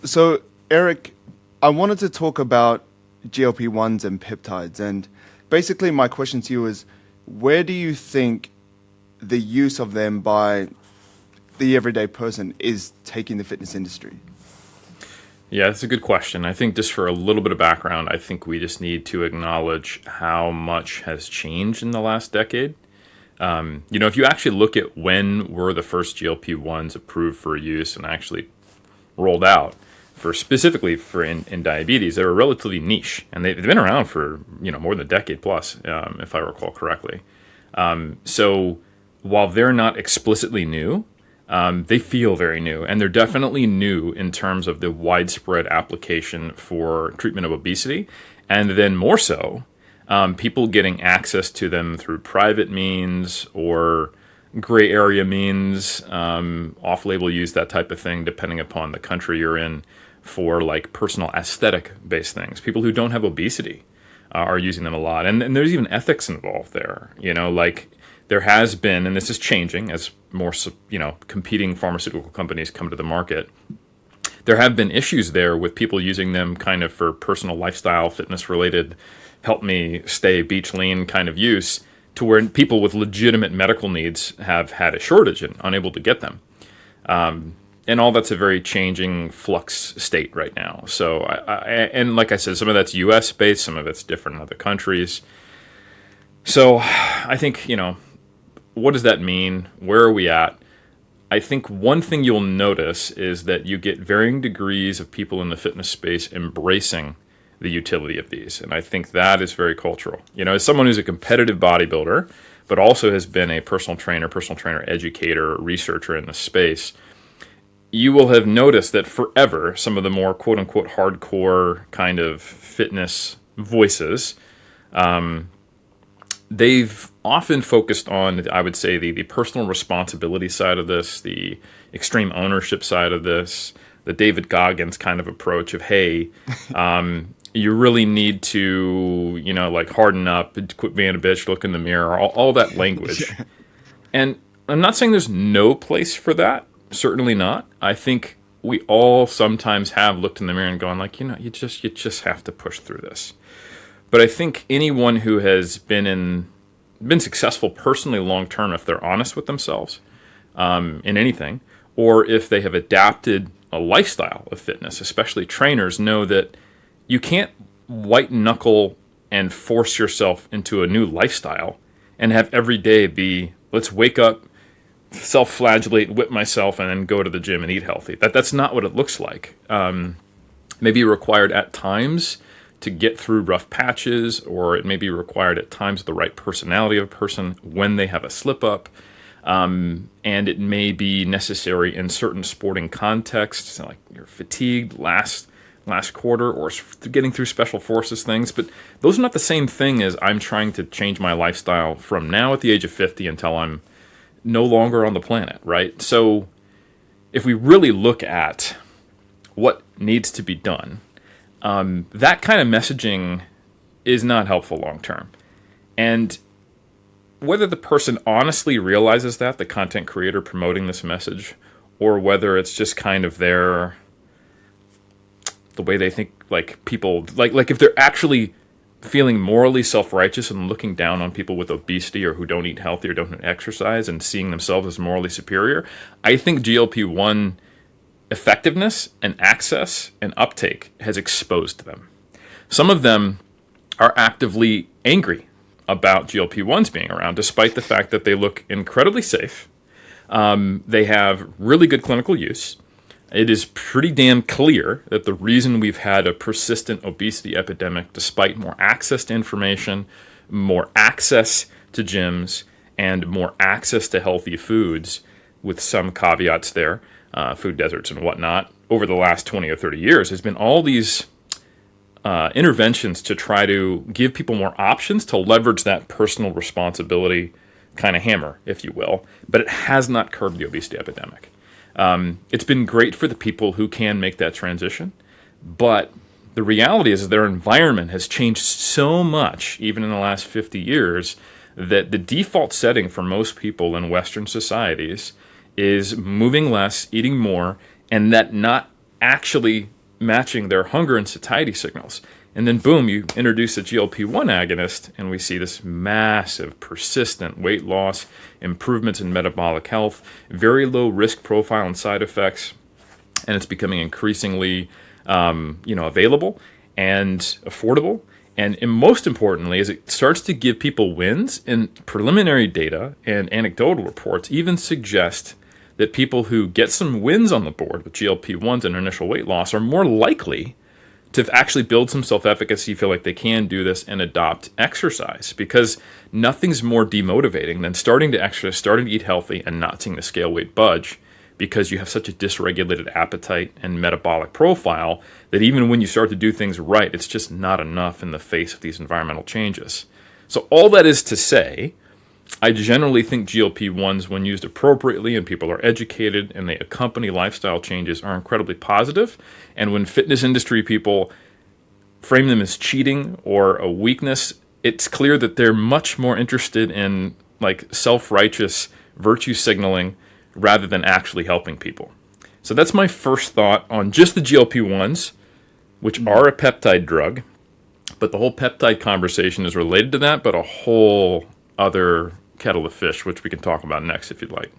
So, Eric, I wanted to talk about GLP-1s and peptides. And basically, my question to you is, where do you think the use of them by the everyday person is taking the fitness industry? Yeah, that's a good question. I think just for a little bit of background, I think we just need to acknowledge how much has changed in the last decade. If you actually look at when were the first GLP-1s approved for use and actually rolled out for specifically for in diabetes, they were relatively niche, and they've been around for more than a decade plus, if I recall correctly. So while they're not explicitly new, they feel very new, and they're definitely new in terms of the widespread application for treatment of obesity, and then more so, people getting access to them through private means or gray area means, off-label use, that type of thing, depending upon the country you're in, for like personal aesthetic-based things. People who don't have obesity are using them a lot, and there's even ethics involved there. Like there has been, and this is changing as more competing pharmaceutical companies come to the market. There have been issues there with people using them kind of for personal lifestyle, fitness-related, help me stay beach lean kind of use, to where people with legitimate medical needs have had a shortage and unable to get them. And all that's a very changing flux state right now. So, and like I said, some of that's U.S. based, some of it's different in other countries. So I think, what does that mean? Where are we at? I think one thing you'll notice is that you get varying degrees of people in the fitness space embracing the utility of these. And I think that is very cultural. As someone who's a competitive bodybuilder, but also has been a personal trainer educator, researcher in the space, you will have noticed that forever, some of the more quote unquote hardcore kind of fitness voices, they've often focused on, I would say, the personal responsibility side of this, the extreme ownership side of this, the David Goggins kind of approach of, hey, you really need to, like harden up, quit being a bitch, look in the mirror, all that language. Yeah. And I'm not saying there's no place for that. Certainly not. I think we all sometimes have looked in the mirror and gone like, you just have to push through this. But I think anyone who has been successful personally long term, if they're honest with themselves in anything, or if they have adapted a lifestyle of fitness, especially trainers, know that you can't white knuckle and force yourself into a new lifestyle and have every day be, let's wake up, self-flagellate, whip myself, and then go to the gym and eat healthy. That's not what it looks like. Maybe required at times to get through rough patches, or it may be required at times the right personality of a person when they have a slip up. And it may be necessary in certain sporting contexts, like you're fatigued last quarter, or getting through special forces things. But those are not the same thing as I'm trying to change my lifestyle from now at the age of 50 until I'm no longer on the planet, right? So if we really look at what needs to be done, that kind of messaging is not helpful long term. And whether the person honestly realizes that, the content creator promoting this message, or whether it's just kind of the way they think, like people, like if they're actually feeling morally self-righteous and looking down on people with obesity or who don't eat healthy or don't exercise and seeing themselves as morally superior, I think GLP-1 effectiveness and access and uptake has exposed them. Some of them are actively angry about GLP-1s being around, despite the fact that they look incredibly safe. They have really good clinical use. It is pretty damn clear that the reason we've had a persistent obesity epidemic, despite more access to information, more access to gyms, and more access to healthy foods, with some caveats there, food deserts and whatnot, over the last 20 or 30 years, has been all these interventions to try to give people more options to leverage that personal responsibility kind of hammer, if you will. But it has not curbed the obesity epidemic. It's been great for the people who can make that transition, but the reality is their environment has changed so much, even in the last 50 years, that the default setting for most people in Western societies is moving less, eating more, and that not actually matching their hunger and satiety signals. And then boom, you introduce a GLP-1 agonist, and we see this massive, persistent weight loss, improvements in metabolic health, very low risk profile and side effects, and it's becoming increasingly, available and affordable. And most importantly, is it starts to give people wins, and preliminary data and anecdotal reports even suggest that people who get some wins on the board with GLP-1s and initial weight loss are more likely to actually build some self-efficacy, feel like they can do this, and adopt exercise. Because nothing's more demotivating than starting to exercise, starting to eat healthy, and not seeing the scale weight budge, because you have such a dysregulated appetite and metabolic profile that even when you start to do things right, it's just not enough in the face of these environmental changes. So all that is to say, I generally think GLP-1s, when used appropriately and people are educated and they accompany lifestyle changes, are incredibly positive. And when fitness industry people frame them as cheating or a weakness, it's clear that they're much more interested in like self-righteous virtue signaling rather than actually helping people. So that's my first thought on just the GLP-1s, which are a peptide drug. But the whole peptide conversation is related to that, but a whole other kettle of fish, which we can talk about next if you'd like.